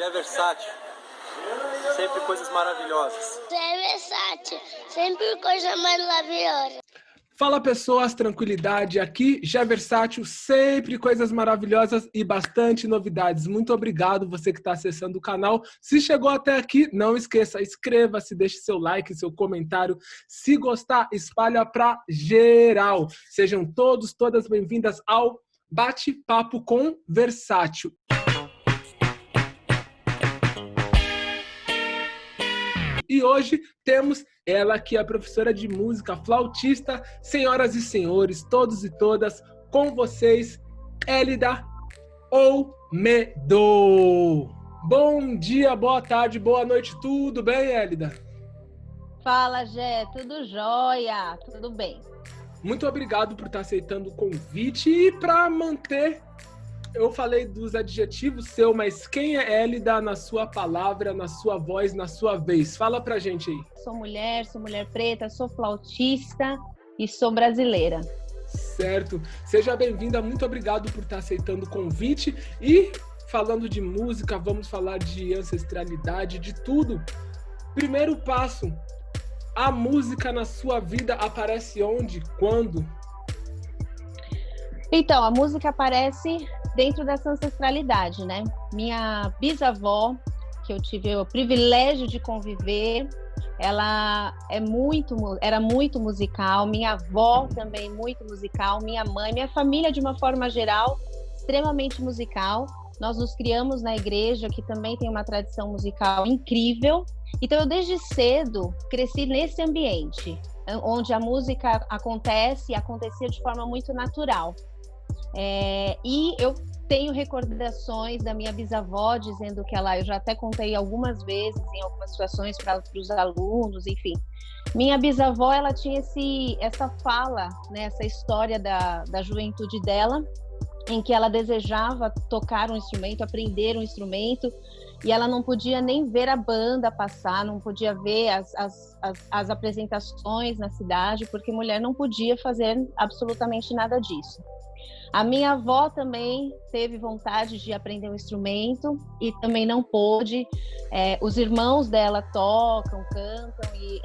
Zé Versátil, sempre coisas maravilhosas. Zé Versátil, sempre coisa maravilhosa. Fala pessoas, tranquilidade, aqui já Versátil, sempre coisas maravilhosas e bastante novidades. Muito obrigado você que está acessando o canal. Se chegou até aqui, não esqueça, inscreva-se, deixe seu like, seu comentário. Se gostar, espalha para geral. Sejam todos, todas bem-vindas ao Bate-Papo com Versátil. E hoje temos ela que é a professora de música, flautista, senhoras e senhores, todos e todas, com vocês, Élida Olmedo. Bom dia, boa tarde, boa noite, tudo bem, Élida? Fala, Gé, tudo jóia, tudo bem. Muito obrigado por estar aceitando o convite e para manter... Eu falei dos adjetivos seu, mas quem é Élida na sua palavra, na sua voz, na sua vez? Fala pra gente aí. Sou mulher preta, sou flautista e sou brasileira. Certo. Seja bem-vinda, muito obrigado por estar aceitando o convite. E falando de música, vamos falar de ancestralidade, de tudo. Primeiro passo, a música na sua vida aparece onde, quando? Então, a música aparece dentro dessa ancestralidade, né? Minha bisavó, que eu tive o privilégio de conviver, ela era muito musical, minha avó também muito musical, minha mãe, minha família de uma forma geral, extremamente musical. Nós nos criamos na igreja, que também tem uma tradição musical incrível. Então, eu desde cedo cresci nesse ambiente, onde a música acontecia de forma muito natural. E eu tenho recordações da minha bisavó dizendo que eu já até contei algumas vezes em algumas situações para os alunos, enfim. Minha bisavó, ela tinha essa fala, né, essa história da juventude dela, em que ela desejava tocar um instrumento, aprender um instrumento, e ela não podia nem ver a banda passar, não podia ver as apresentações na cidade, porque mulher não podia fazer absolutamente nada disso. A minha avó também teve vontade de aprender um instrumento e também não pôde. Os irmãos dela tocam, cantam e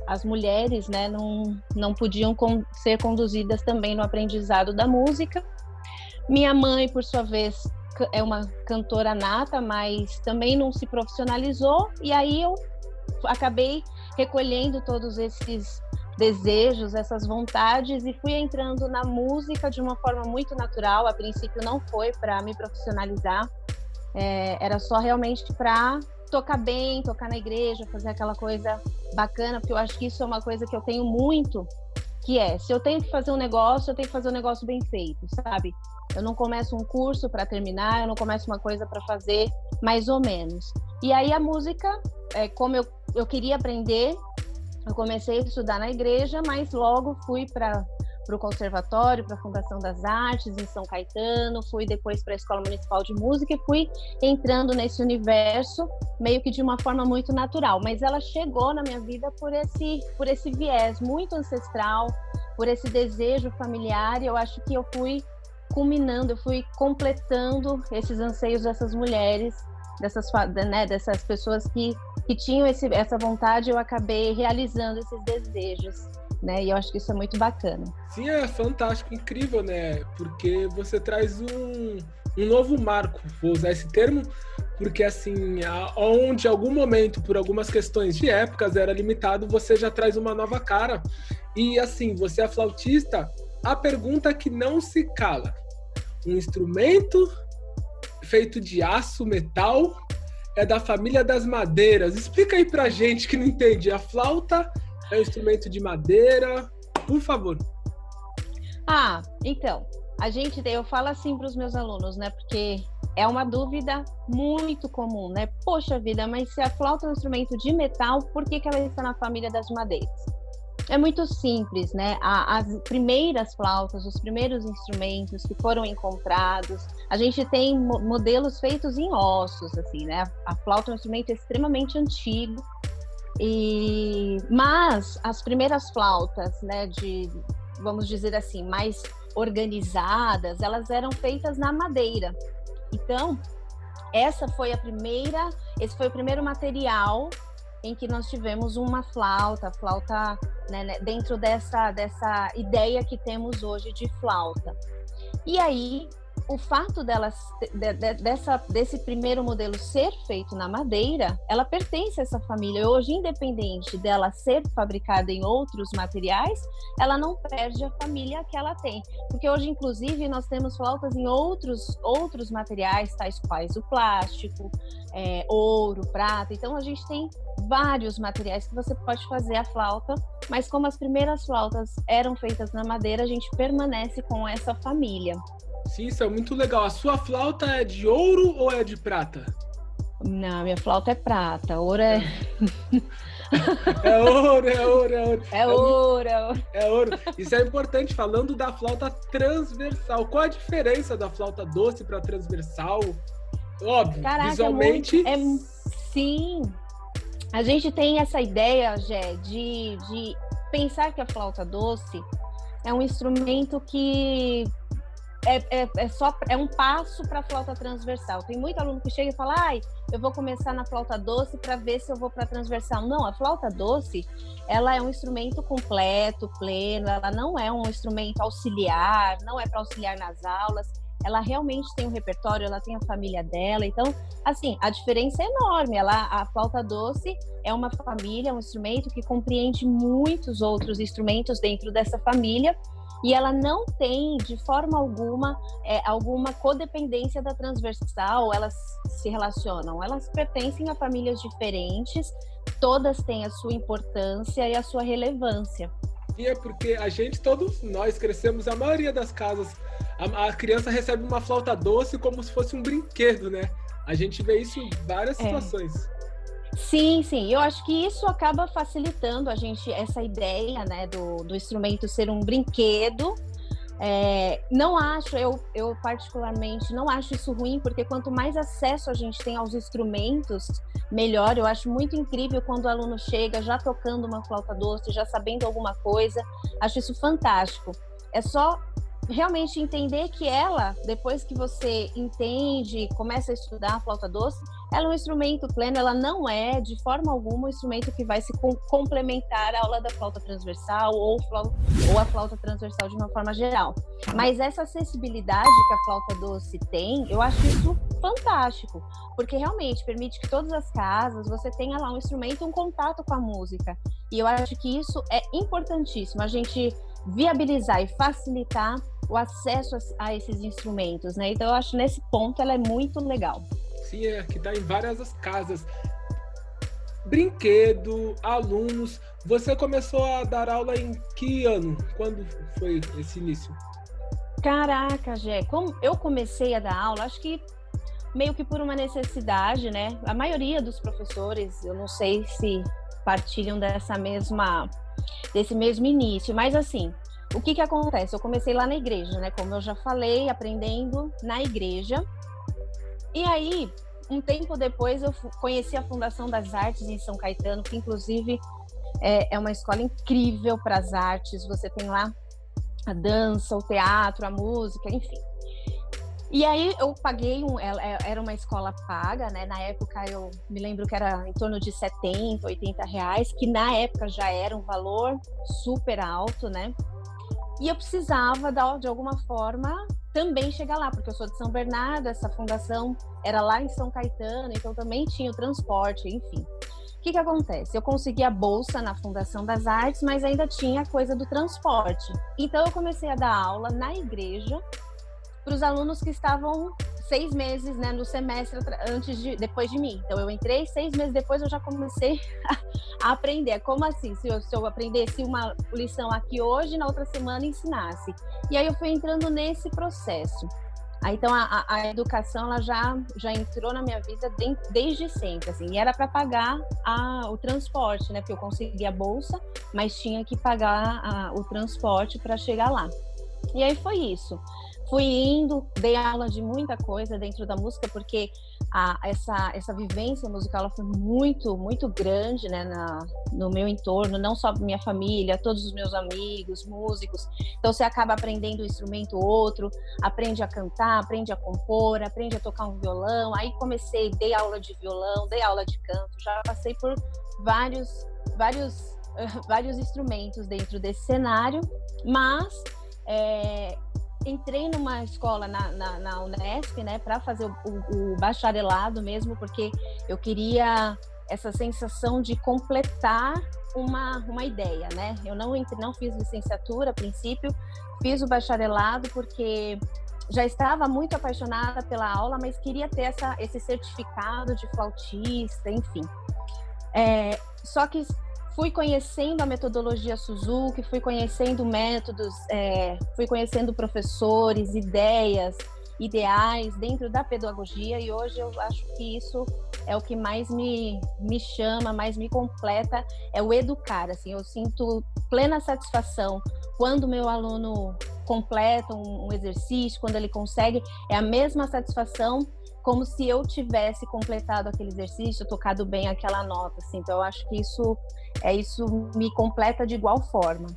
as mulheres, né, não podiam ser conduzidas também no aprendizado da música. Minha mãe, por sua vez, é uma cantora nata, mas também não se profissionalizou, e aí eu acabei recolhendo todos esses desejos, essas vontades, e fui entrando na música de uma forma muito natural. A princípio não foi para me profissionalizar, era só realmente para tocar bem, tocar na igreja, fazer aquela coisa bacana, porque eu acho que isso é uma coisa que eu tenho muito, que se eu tenho que fazer um negócio, eu tenho que fazer um negócio bem feito, sabe? Eu não começo um curso para terminar, eu não começo uma coisa para fazer mais ou menos. E aí a música, como eu queria aprender, eu comecei a estudar na igreja, mas logo fui para o conservatório, para a Fundação das Artes em São Caetano, fui depois para a Escola Municipal de Música e fui entrando nesse universo meio que de uma forma muito natural. Mas ela chegou na minha vida por esse viés muito ancestral, por esse desejo familiar, e eu acho que eu fui culminando, eu fui completando esses anseios dessas mulheres, dessas pessoas que tinham essa vontade. Eu acabei realizando esses desejos, né? E eu acho que isso é muito bacana. Sim, é fantástico, incrível, né? Porque você traz um novo marco, vou usar esse termo, porque assim, onde em algum momento, por algumas questões de épocas, era limitado, você já traz uma nova cara. E assim, você é flautista, a pergunta que não se cala: um instrumento feito de aço, metal, é da família das madeiras. Explica aí pra gente que não entende. A flauta é um instrumento de madeira, por favor. Então, eu falo assim para os meus alunos, né? Porque é uma dúvida muito comum, né? Poxa vida, mas se a flauta é um instrumento de metal, por que ela está na família das madeiras? É muito simples, né? As primeiras flautas, os primeiros instrumentos que foram encontrados, a gente tem modelos feitos em ossos, assim, né? A flauta é um instrumento extremamente antigo, mas as primeiras flautas, né, vamos dizer assim, mais organizadas, elas eram feitas na madeira. Então, esse foi o primeiro material em que nós tivemos uma flauta, né, dentro dessa ideia que temos hoje de flauta. E aí, o fato desse primeiro modelo ser feito na madeira, ela pertence a essa família. Hoje, independente dela ser fabricada em outros materiais, ela não perde a família que ela tem. Porque hoje, inclusive, nós temos flautas em outros materiais, tais quais o plástico, ouro, prata. Então, a gente tem vários materiais que você pode fazer a flauta, mas como as primeiras flautas eram feitas na madeira, a gente permanece com essa família. Sim, isso é muito legal. A sua flauta é de ouro ou é de prata? Não, minha flauta é prata. Ouro é... É ouro. É ouro. Isso é importante, falando da flauta transversal. Qual a diferença da flauta doce para transversal? Óbvio, caraca, visualmente... Sim. A gente tem essa ideia, Gé, de pensar que a flauta doce é um instrumento que é um passo para a flauta transversal. Tem muito aluno que chega e fala, eu vou começar na flauta doce para ver se eu vou para a transversal. Não, a flauta doce, ela é um instrumento completo, pleno, ela não é um instrumento auxiliar, não é para auxiliar nas aulas. Ela realmente tem um repertório, ela tem a família dela. Então, assim, a diferença é enorme. A flauta doce é uma família, é um instrumento que compreende muitos outros instrumentos dentro dessa família. E ela não tem, de forma alguma, alguma codependência da transversal, elas se relacionam. Elas pertencem a famílias diferentes, todas têm a sua importância e a sua relevância. E é porque todos nós crescemos, a maioria das casas, a criança recebe uma flauta doce como se fosse um brinquedo, né? A gente vê isso em várias situações. Sim. Eu acho que isso acaba facilitando a gente, essa ideia, né, do instrumento ser um brinquedo. Não acho, eu particularmente não acho isso ruim, porque quanto mais acesso a gente tem aos instrumentos, melhor. Eu acho muito incrível quando o aluno chega já tocando uma flauta doce, já sabendo alguma coisa. Acho isso fantástico. É só realmente entender que ela, depois que você entende, começa a estudar a flauta doce, ela é um instrumento pleno, ela não é, de forma alguma, um instrumento que vai se complementar à aula da flauta transversal ou a flauta transversal de uma forma geral. Mas essa acessibilidade que a flauta doce tem, eu acho isso fantástico, porque realmente permite que todas as casas você tenha lá um instrumento, um contato com a música. E eu acho que isso é importantíssimo, a gente viabilizar e facilitar o acesso a esses instrumentos, né? Então eu acho nesse ponto ela é muito legal. Sim, que dá em várias casas. Brinquedo, alunos. Você começou a dar aula em que ano? Quando foi esse início? Caraca, Gé, como eu comecei a dar aula, acho que meio que por uma necessidade, né? A maioria dos professores, eu não sei se partilham desse mesmo início, mas assim, o que acontece? Eu comecei lá na igreja, né? Como eu já falei, aprendendo na igreja. E aí, um tempo depois, eu conheci a Fundação das Artes em São Caetano, que inclusive é uma escola incrível para as artes. Você tem lá a dança, o teatro, a música, enfim. E aí eu paguei, era uma escola paga, né? Na época eu me lembro que era em torno de 70, 80 reais, que na época já era um valor super alto, né? E eu precisava, de alguma forma, também chegar lá, porque eu sou de São Bernardo, essa fundação era lá em São Caetano, então também tinha o transporte, enfim. O que acontece? Eu consegui a bolsa na Fundação das Artes, mas ainda tinha a coisa do transporte. Então eu comecei a dar aula na igreja para os alunos que estavam 6 meses, né, no semestre depois de mim. Então eu entrei, 6 meses depois eu já comecei a aprender. Como assim? Se eu aprendesse uma lição aqui hoje, na outra semana ensinasse. E aí eu fui entrando nesse processo. Então a educação ela já entrou na minha vida desde sempre, assim, e era para pagar o transporte, né? Porque eu consegui a bolsa, mas tinha que pagar o transporte para chegar lá. E aí foi isso. Fui indo, dei aula de muita coisa dentro da música, porque essa vivência musical ela foi muito, muito grande, né, no meu entorno, não só minha família, todos os meus amigos, músicos. Então você acaba aprendendo um instrumento ou outro, aprende a cantar, aprende a compor, aprende a tocar um violão. Aí dei aula de violão, dei aula de canto, já passei por vários instrumentos dentro desse cenário, mas entrei numa escola na Unesp, né, para fazer o bacharelado mesmo, porque eu queria essa sensação de completar uma ideia, né? Eu não fiz licenciatura a princípio, fiz o bacharelado porque já estava muito apaixonada pela aula, mas queria ter esse certificado de flautista, enfim. Só que fui conhecendo a metodologia Suzuki, fui conhecendo métodos, fui conhecendo professores, ideais dentro da pedagogia, e hoje eu acho que isso é o que mais me chama, mais me completa, é o educar. Assim, eu sinto plena satisfação quando o meu aluno completa um exercício, quando ele consegue, é a mesma satisfação como se eu tivesse completado aquele exercício, tocado bem aquela nota, assim. Então eu acho que isso me completa de igual forma.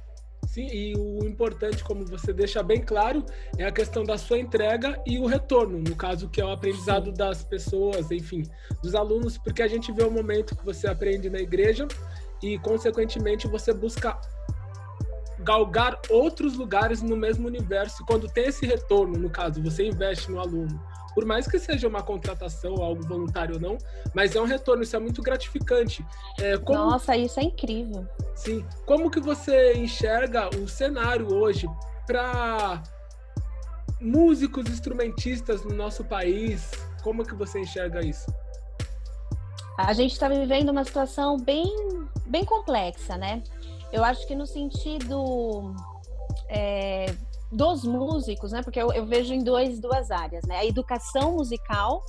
Sim, e o importante, como você deixa bem claro, é a questão da sua entrega e o retorno, no caso que é o aprendizado Sim. das pessoas, enfim, dos alunos, porque a gente vê o momento que você aprende na igreja e, consequentemente, você busca galgar outros lugares no mesmo universo. Quando tem esse retorno, no caso, você investe no aluno, por mais que seja uma contratação, algo voluntário ou não, mas é um retorno, isso é muito gratificante. Nossa, isso é incrível. Sim. Como que você enxerga o cenário hoje para músicos, instrumentistas no nosso país? Como que você enxerga isso? A gente está vivendo uma situação bem complexa, né? Eu acho que no sentido dos músicos, né? Porque eu vejo em duas áreas, né? A educação musical,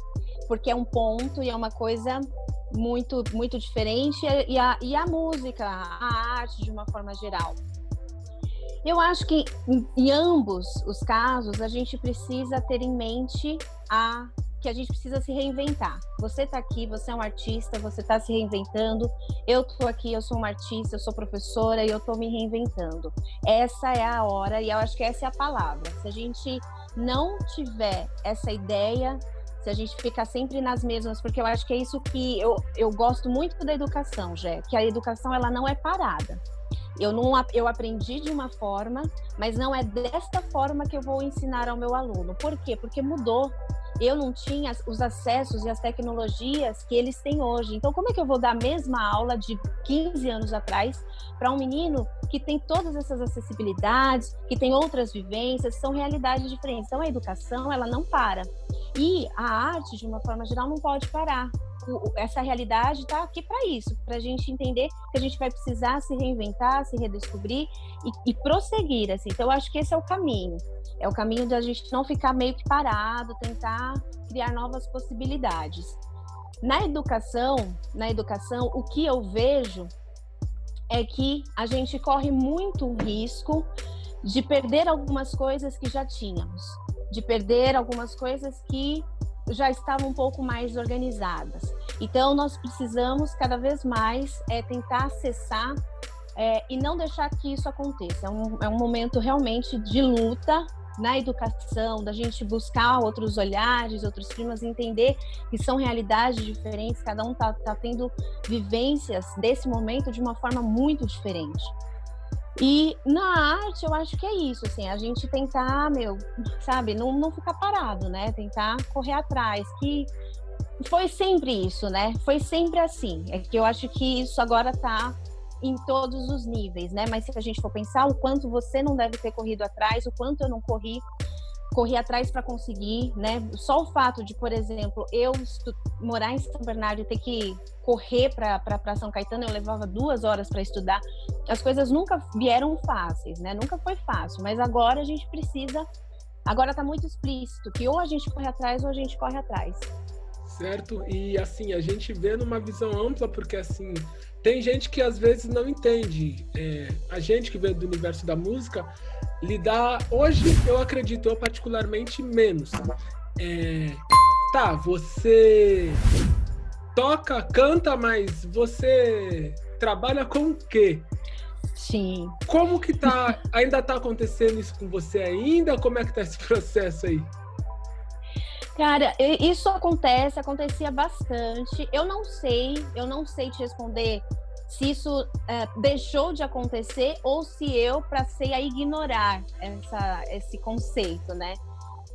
porque é um ponto e é uma coisa muito, muito diferente, e a música, a arte de uma forma geral. Eu acho que em ambos os casos a gente precisa ter em mente que a gente precisa se reinventar. Você está aqui, você é um artista, você está se reinventando. Eu estou aqui, eu sou uma artista, eu sou professora e eu estou me reinventando. Essa é a hora e eu acho que essa é a palavra. Se a gente não tiver essa ideia, se a gente ficar sempre nas mesmas, porque eu acho que é isso que eu gosto muito da educação, Jé, que a educação ela não é parada. Eu aprendi de uma forma, mas não é desta forma que eu vou ensinar ao meu aluno. Por quê? Porque mudou. Eu não tinha os acessos e as tecnologias que eles têm hoje. Então, como é que eu vou dar a mesma aula de 15 anos atrás para um menino que tem todas essas acessibilidades, que tem outras vivências, são realidades diferentes? Então, a educação, ela não para. E a arte, de uma forma geral, não pode parar. Essa realidade está aqui para isso, para a gente entender que a gente vai precisar se reinventar, se redescobrir e prosseguir, assim. Então, eu acho que esse é o caminho. É o caminho da gente não ficar meio que parado, tentar criar novas possibilidades. Na educação, o que eu vejo é que a gente corre muito o risco de perder algumas coisas que já tínhamos, de perder algumas coisas que já estavam um pouco mais organizadas. Então, nós precisamos cada vez mais tentar acessar e não deixar que isso aconteça. É um momento realmente de luta na educação, da gente buscar outros olhares, outros climas, entender que são realidades diferentes, cada um tá tendo vivências desse momento de uma forma muito diferente. E na arte, eu acho que é isso, assim, a gente tentar, sabe, não ficar parado, né? Tentar correr atrás, que foi sempre isso, né? Foi sempre assim. É que eu acho que isso agora tá em todos os níveis, né? Mas se a gente for pensar o quanto você não deve ter corrido atrás, o quanto eu não corri atrás para conseguir, né? Só o fato de, por exemplo, eu morar em São Bernardo e ter que correr para São Caetano, eu levava 2 horas para estudar. As coisas nunca vieram fáceis, né? Nunca foi fácil, mas agora a gente precisa, agora está muito explícito que ou a gente corre atrás ou a gente corre atrás. Certo? E assim, a gente vê numa visão ampla, porque assim, tem gente que às vezes não entende. A gente que vem do universo da música, lidar, hoje eu acredito, eu particularmente menos. Tá, você toca, canta, mas você trabalha com o quê? Sim. Como que tá, ainda tá acontecendo isso com você ainda? Como é que tá esse processo aí? Cara, isso acontecia bastante. Eu não sei te responder se isso deixou de acontecer ou se eu passei a ignorar esse conceito, né?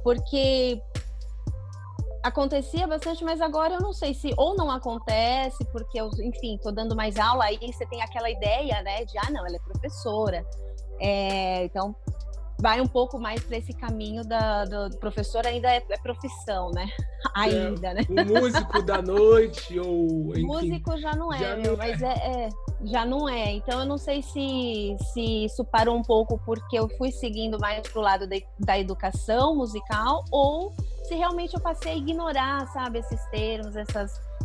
Porque acontecia bastante, mas agora eu não sei se ou não acontece, porque eu, enfim, tô dando mais aula, aí você tem aquela ideia, né, de, não, ela é professora. Então, vai um pouco mais para esse caminho do professor, ainda é profissão, né? Ainda, né? O músico da noite, ou enfim. Músico já não é, mas já não é. Então eu não sei se isso parou um pouco porque eu fui seguindo mais pro lado da educação musical ou se realmente eu passei a ignorar, sabe, esses termos,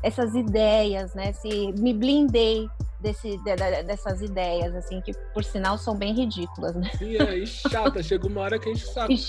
essas ideias, né? Se me blindei dessas ideias, assim, que por sinal são bem ridículas, né? Sim, e chata. Chega uma hora que a gente sabe.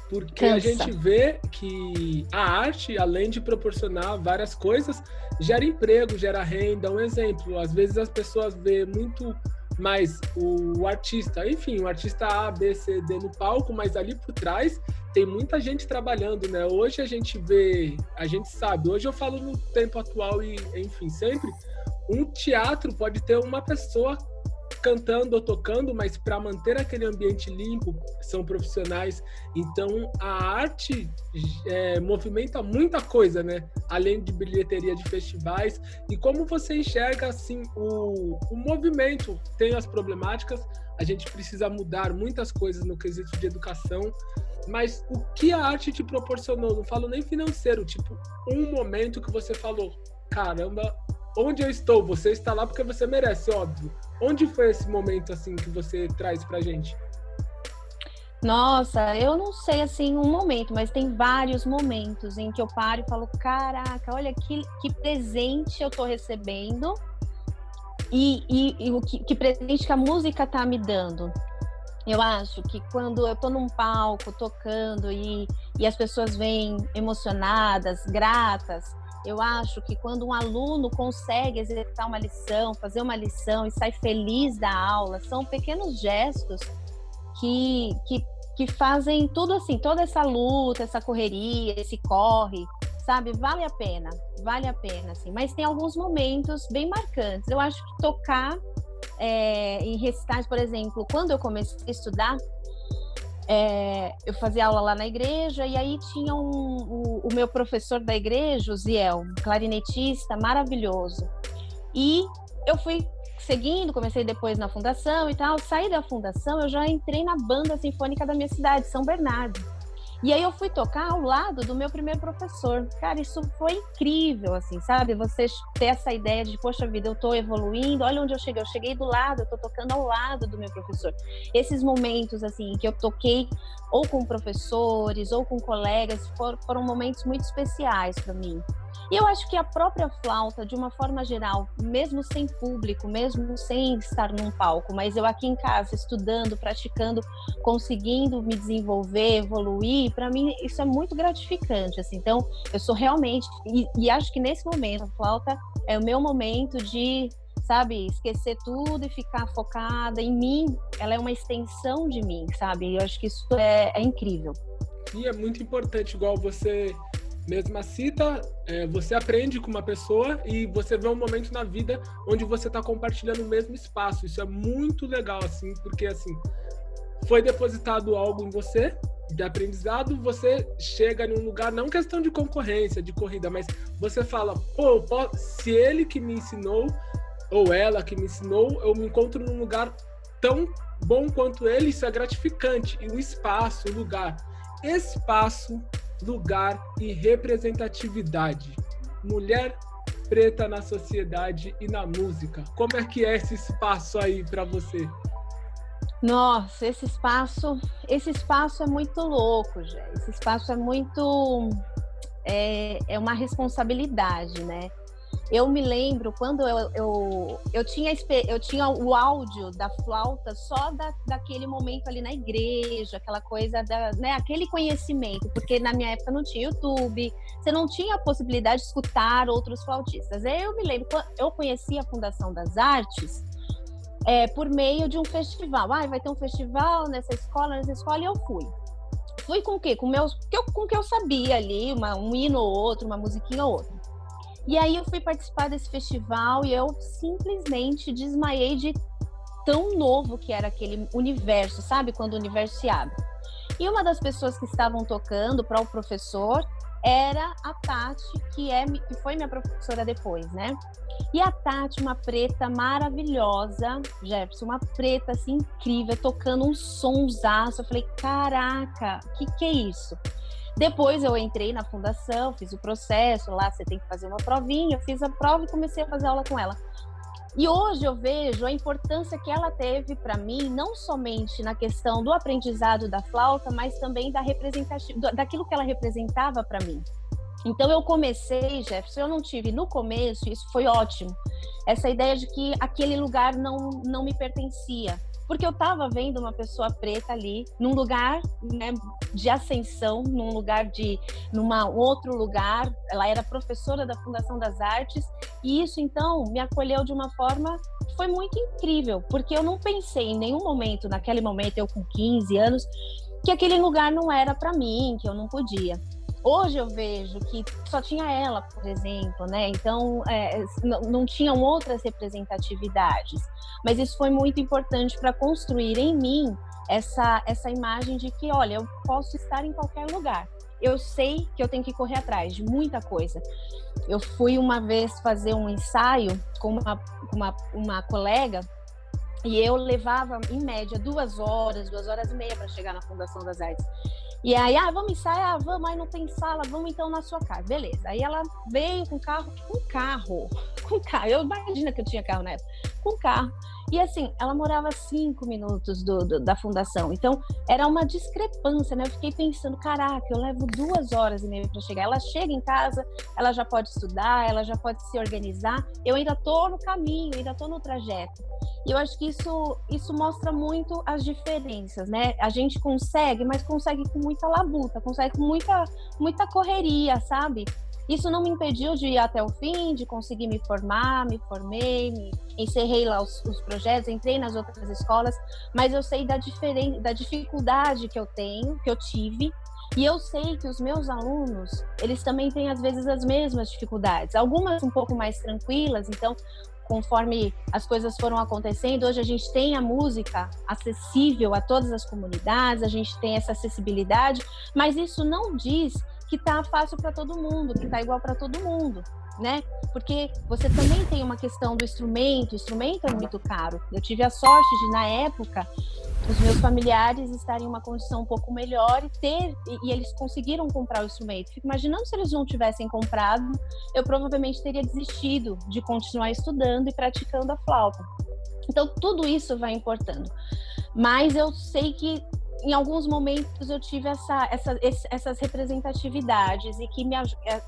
Porque Cansa. a gente vê que a arte, além de proporcionar várias coisas, gera emprego, gera renda. Um exemplo, às vezes as pessoas vê muito mais o artista, enfim, o artista A, B, C, D no palco, mas ali por trás tem muita gente trabalhando, né? Hoje a gente vê, a gente sabe, hoje eu falo no tempo atual e, enfim, sempre, um teatro pode ter uma pessoa cantando ou tocando, mas para manter aquele ambiente limpo, são profissionais. Então, a arte movimenta muita coisa, né? Além de bilheteria de festivais. E como você enxerga, assim, o movimento? Tem as problemáticas, a gente precisa mudar muitas coisas no quesito de educação, mas o que a arte te proporcionou? Não falo nem financeiro, tipo, um momento que você falou, caramba, onde eu estou? Você está lá porque você merece, óbvio. Onde foi esse momento, assim, que você traz pra gente? Nossa, eu não sei, assim, um momento, mas tem vários momentos em que eu paro e falo, caraca, olha que presente eu tô recebendo e que presente que a música tá me dando. Eu acho que quando eu tô num palco tocando e as pessoas vêm emocionadas, gratas, eu acho que quando um aluno consegue executar uma lição, fazer uma lição e sai feliz da aula, são pequenos gestos que fazem tudo assim, toda essa luta, essa correria, esse corre, sabe? Vale a pena, assim. Mas tem alguns momentos bem marcantes. Eu acho que tocar em recitais, por exemplo, quando eu comecei a estudar, eu fazia aula lá na igreja e aí tinha o meu professor da igreja, o Ziel, um clarinetista maravilhoso. E eu fui seguindo, comecei depois na fundação e tal. Saí da fundação, eu já entrei na banda sinfônica da minha cidade, São Bernardo. E aí eu fui tocar ao lado do meu primeiro professor. Cara, isso foi incrível, assim, sabe? Você ter essa ideia de, poxa vida, eu tô evoluindo, olha onde eu cheguei. Eu cheguei do lado, eu tô tocando ao lado do meu professor. Esses momentos, assim, que eu toquei ou com professores ou com colegas, foram momentos muito especiais para mim. E eu acho que a própria flauta, de uma forma geral, mesmo sem público, mesmo sem estar num palco, mas eu aqui em casa, estudando, praticando, conseguindo me desenvolver, evoluir, para mim isso é muito gratificante, assim. Então, eu sou realmente, e acho que nesse momento, a flauta é o meu momento de, sabe, esquecer tudo e ficar focada em mim. Ela é uma extensão de mim, sabe? Eu acho que isso é incrível. E é muito importante, igual você mesma cita, você aprende com uma pessoa e você vê um momento na vida onde você está compartilhando o mesmo espaço. Isso é muito legal, assim, porque, assim, foi depositado algo em você, de aprendizado, você chega em um lugar, não questão de concorrência, de corrida, mas você fala, pô, se ele que me ensinou, ou ela que me ensinou, eu me encontro num lugar tão bom quanto ele, isso é gratificante. E o espaço, o lugar, lugar e representatividade. Mulher preta na sociedade e na música. Como é que é esse espaço aí para você? Nossa, esse espaço é muito louco, já. Esse espaço é muito... É uma responsabilidade, né? Eu me lembro quando eu tinha o áudio da flauta só daquele momento ali na igreja, aquela coisa, né, aquele conhecimento, porque na minha época não tinha YouTube, você não tinha a possibilidade de escutar outros flautistas. Eu me lembro, eu conheci a Fundação das Artes por meio de um festival. Vai ter um festival nessa escola, e eu fui. Fui com o quê? Com o que eu sabia ali, um hino ou outro, uma musiquinha ou outra. E aí eu fui participar desse festival e eu simplesmente desmaiei de tão novo que era aquele universo, sabe? Quando o universo se abre. E uma das pessoas que estavam tocando para o professor era a Tati, que foi minha professora depois, né? E a Tati, uma preta maravilhosa, Jefferson, uma preta assim incrível, tocando um sonsaço. Eu falei, caraca, que é isso? Depois eu entrei na fundação, fiz o processo, lá você tem que fazer uma provinha, eu fiz a prova e comecei a fazer aula com ela. E hoje eu vejo a importância que ela teve para mim, não somente na questão do aprendizado da flauta, mas também daquilo que ela representava para mim. Então eu comecei, Jefferson, eu não tive no começo, isso foi ótimo, essa ideia de que aquele lugar não me pertencia. Porque eu estava vendo uma pessoa preta ali, num lugar, né, de ascensão, num outro lugar. Ela era professora da Fundação das Artes, e isso, então, me acolheu de uma forma que foi muito incrível, porque eu não pensei em nenhum momento, naquele momento, eu com 15 anos, que aquele lugar não era para mim, que eu não podia. Hoje eu vejo que só tinha ela, por exemplo, né? Então, não tinham outras representatividades. Mas isso foi muito importante para construir em mim essa imagem de que, olha, eu posso estar em qualquer lugar. Eu sei que eu tenho que correr atrás de muita coisa. Eu fui uma vez fazer um ensaio com uma colega, e eu levava, em média, 2 horas e meia para chegar na Fundação das Artes. E aí, vamos ensaiar? Vamos, aí não tem sala, vamos então na sua casa. Beleza. Aí ela veio com carro. Eu imagino que eu tinha carro na época. Com carro. E assim, ela morava 5 minutos da fundação. Então, era uma discrepância, né? Eu fiquei pensando, caraca, eu levo 2 horas e meia para chegar. Ela chega em casa, ela já pode estudar, ela já pode se organizar. Eu ainda tô no caminho, ainda tô no trajeto. E eu acho que isso mostra muito as diferenças, né? A gente consegue, mas consegue com muita labuta, consegue com muita correria, sabe? Isso não me impediu de ir até o fim, de conseguir me formar, me formei, encerrei lá os projetos, entrei nas outras escolas, mas eu sei da dificuldade que eu tive, e eu sei que os meus alunos, eles também têm às vezes as mesmas dificuldades, algumas um pouco mais tranquilas. Então, conforme as coisas foram acontecendo, hoje a gente tem a música acessível a todas as comunidades, a gente tem essa acessibilidade, mas isso não diz que tá fácil para todo mundo, que tá igual para todo mundo, né? Porque você também tem uma questão do instrumento, o instrumento é muito caro. Eu tive a sorte de, na época, os meus familiares estarem em uma condição um pouco melhor e eles conseguiram comprar o instrumento. Fico imaginando se eles não tivessem comprado, eu provavelmente teria desistido de continuar estudando e praticando a flauta. Então, tudo isso vai importando. Mas eu sei que em alguns momentos eu tive essas representatividades e que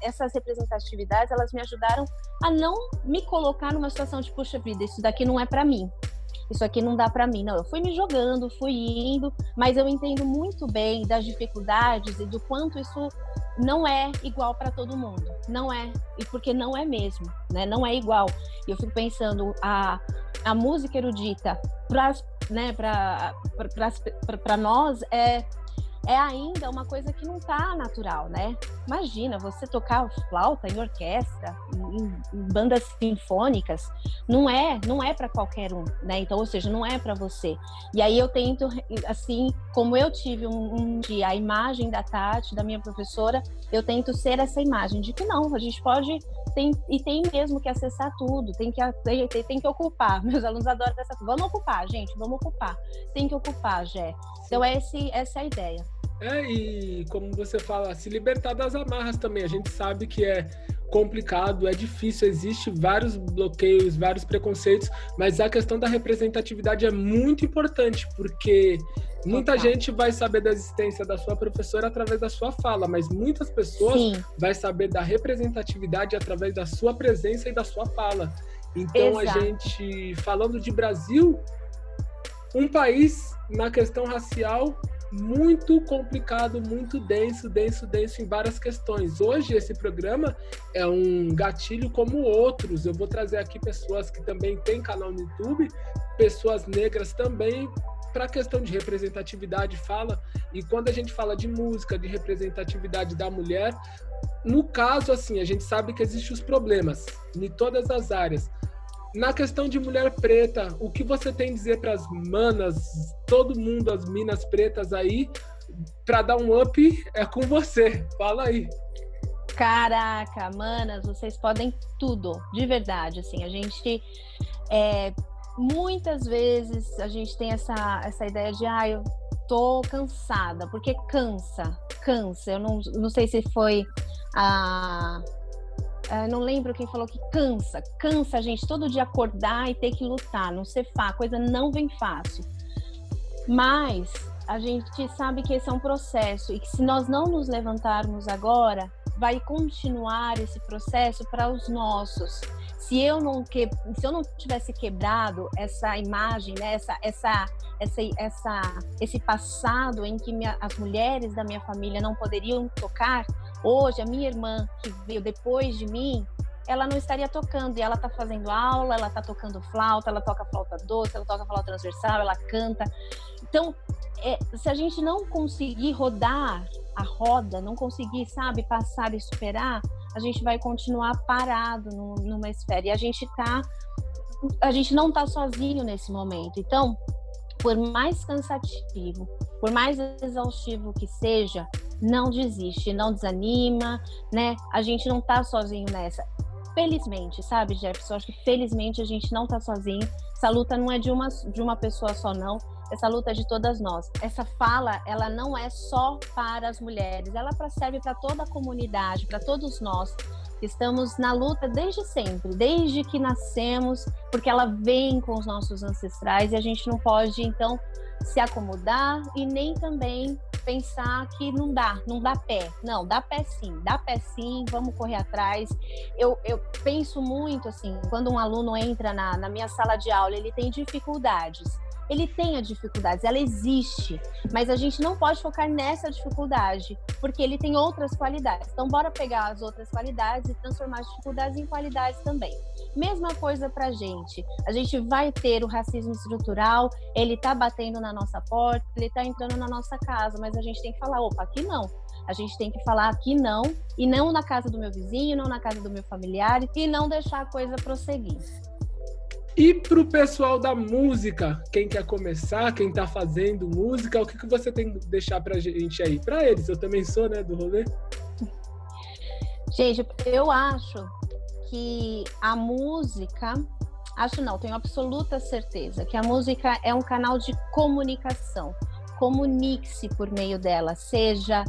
essas representatividades, elas me ajudaram a não me colocar numa situação de, puxa vida, isso daqui não é para mim. Isso aqui não dá para mim. Não, eu fui me jogando, fui indo, mas eu entendo muito bem das dificuldades e do quanto isso não é igual para todo mundo. Não é, e porque não é mesmo, né? Não é igual. E eu fico pensando, a música erudita para nós é ainda uma coisa que não tá natural, né? Imagina, você tocar flauta em orquestra, em bandas sinfônicas, não é para qualquer um, né? Então, ou seja, não é para você. E aí eu tento, assim, como eu tive um dia a imagem da Tati, da minha professora, eu tento ser essa imagem de que não, a gente pode tem mesmo que acessar tudo, tem que ocupar. Meus alunos adoram essa coisa. Vamos ocupar, gente, vamos ocupar. Tem que ocupar, Jé. Então essa é a ideia. E como você fala, se libertar das amarras também. A gente sabe que é complicado, é difícil, existe vários bloqueios, vários preconceitos, mas a questão da representatividade é muito importante, porque Muita gente vai saber da existência da sua professora através da sua fala, mas muitas pessoas vai saber da representatividade através da sua presença e da sua fala. Então, a gente, falando de Brasil, um país na questão racial muito complicado, muito denso em várias questões. Hoje, esse programa é um gatilho como outros. Eu vou trazer aqui pessoas que também têm canal no YouTube, pessoas negras também, para a questão de representatividade, fala. E quando a gente fala de música, de representatividade da mulher, no caso, assim, a gente sabe que existem os problemas em todas as áreas. Na questão de mulher preta, o que você tem a dizer para as manas, todo mundo, as minas pretas aí, para dar um up, é com você. Fala aí. Caraca, manas, vocês podem tudo, de verdade. Assim, a gente, muitas vezes, a gente tem essa ideia de, eu tô cansada, porque cansa. Eu não sei se foi não lembro quem falou que cansa a gente todo dia acordar e ter que lutar, não ser fácil, a coisa não vem fácil. Mas a gente sabe que esse é um processo e que se nós não nos levantarmos agora, vai continuar esse processo para os nossos. Se eu não tivesse quebrado essa imagem, né, esse passado em que as mulheres da minha família não poderiam tocar, hoje a minha irmã, que veio depois de mim, ela não estaria tocando, e ela está fazendo aula, ela está tocando flauta, ela toca flauta doce, ela toca flauta transversal, ela canta. Então, se a gente não conseguir rodar a roda, não conseguir, passar e superar, a gente vai continuar parado numa esfera. E a gente não está sozinho nesse momento. Então, por mais cansativo, por mais exaustivo que seja, não desiste, não desanima, né? A gente não tá sozinho nessa. Felizmente, sabe, Jefferson? Acho que felizmente a gente não tá sozinho. Essa luta não é de uma pessoa só, não. Essa luta é de todas nós. Essa fala, ela não é só para as mulheres, ela serve para toda a comunidade, para todos nós que estamos na luta desde sempre, desde que nascemos, porque ela vem com os nossos ancestrais e a gente não pode, então, se acomodar e nem também pensar que não dá pé. Não, dá pé sim, vamos correr atrás. Eu penso muito assim, quando um aluno entra na minha sala de aula, ele tem dificuldades. Ele tem as dificuldades, ela existe, mas a gente não pode focar nessa dificuldade, porque ele tem outras qualidades. Então, bora pegar as outras qualidades e transformar as dificuldades em qualidades também. Mesma coisa pra gente. A gente vai ter o racismo estrutural, ele tá batendo na nossa porta, ele tá entrando na nossa casa, mas a gente tem que falar, opa, aqui não. A gente tem que falar aqui não, e não na casa do meu vizinho, não na casa do meu familiar, e não deixar a coisa prosseguir. E pro pessoal da música, quem quer começar, quem tá fazendo música, o que você tem que deixar pra gente aí? Pra eles, eu também sou, né, do rolê. Gente, eu acho que a música, tenho absoluta certeza que a música é um canal de comunicação. Comunique-se por meio dela, seja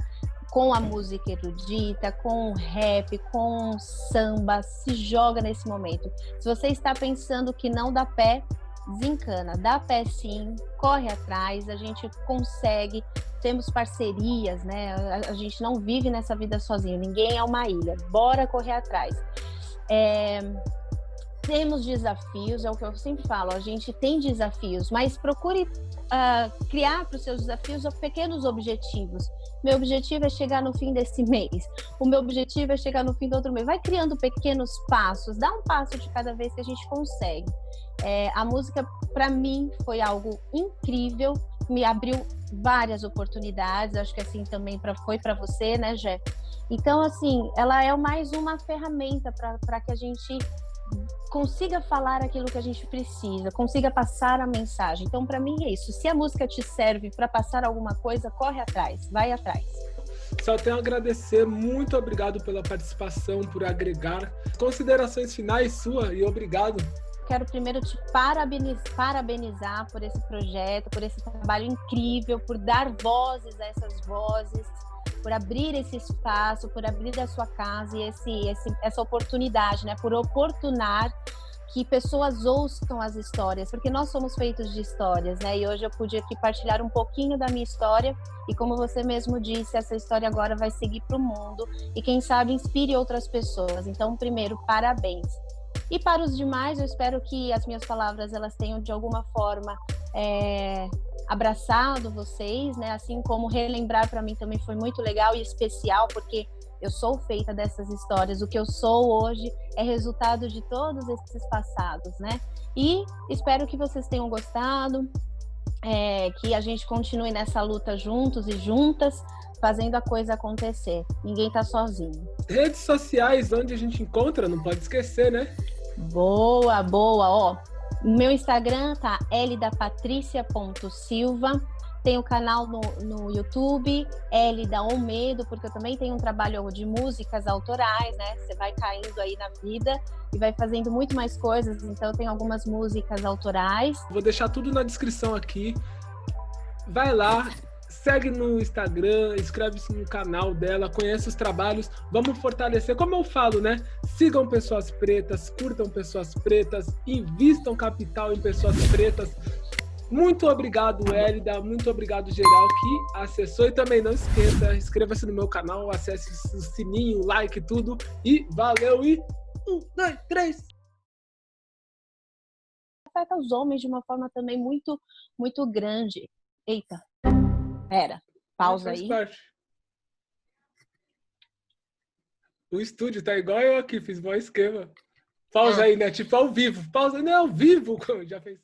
com a música erudita, com o rap, com o samba, se joga nesse momento. Se você está pensando que não dá pé, desencana, dá pé sim, corre atrás, a gente consegue, temos parcerias, né? A gente não vive nessa vida sozinho, ninguém é uma ilha, bora correr atrás. Temos desafios, é o que eu sempre falo, a gente tem desafios, mas procure criar para os seus desafios pequenos objetivos. Meu objetivo é chegar no fim desse mês, o meu objetivo é chegar no fim do outro mês. Vai criando pequenos passos, dá um passo de cada vez que a gente consegue. A música, para mim, foi algo incrível, me abriu várias oportunidades, acho que assim também foi para você, né, Jé? Então, assim, ela é mais uma ferramenta para que a gente consiga falar aquilo que a gente precisa, consiga passar a mensagem. Então, para mim é isso. Se a música te serve para passar alguma coisa, corre atrás, vai atrás. Só tenho a agradecer, muito obrigado pela participação, por agregar. Considerações finais sua e obrigado. Quero primeiro te parabenizar por esse projeto, por esse trabalho incrível, por dar vozes a essas vozes, por abrir esse espaço, por abrir a sua casa e essa oportunidade, né? Por oportunar que pessoas ouçam as histórias, porque nós somos feitos de histórias, né? E hoje eu pude aqui partilhar um pouquinho da minha história e, como você mesmo disse, essa história agora vai seguir para o mundo e, quem sabe, inspire outras pessoas. Então, primeiro, parabéns. E para os demais, eu espero que as minhas palavras elas tenham de alguma forma abraçado vocês, né? Assim como relembrar para mim também foi muito legal e especial, porque eu sou feita dessas histórias. O que eu sou hoje é resultado de todos esses passados, né? E espero que vocês tenham gostado, que a gente continue nessa luta juntos e juntas, fazendo a coisa acontecer. Ninguém tá sozinho. Redes sociais, onde a gente encontra, não pode esquecer, né? Boa, boa, ó. O meu Instagram tá ldapatricia.silva. Tem o canal no YouTube, Elida Olmedo, porque eu também tenho um trabalho de músicas autorais, né? Você vai caindo aí na vida e vai fazendo muito mais coisas. Então, eu tenho algumas músicas autorais. Vou deixar tudo na descrição aqui. Vai lá, segue no Instagram, inscreve-se no canal dela, conheça os trabalhos. Vamos fortalecer, como eu falo, né? Sigam pessoas pretas, curtam pessoas pretas, invistam capital em pessoas pretas. Muito obrigado, Elida. Muito obrigado, geral, que acessou. E também não esqueça, inscreva-se no meu canal, acesse o sininho, like, tudo. E valeu! E 1, 2, 3! Afeta os homens de uma forma também muito, muito grande. Eita, pera, pausa aí. Parte. O estúdio tá igual eu aqui, fiz bom esquema. Pausa aí, né? Tipo ao vivo. Pausa, não, ao vivo. Já fez.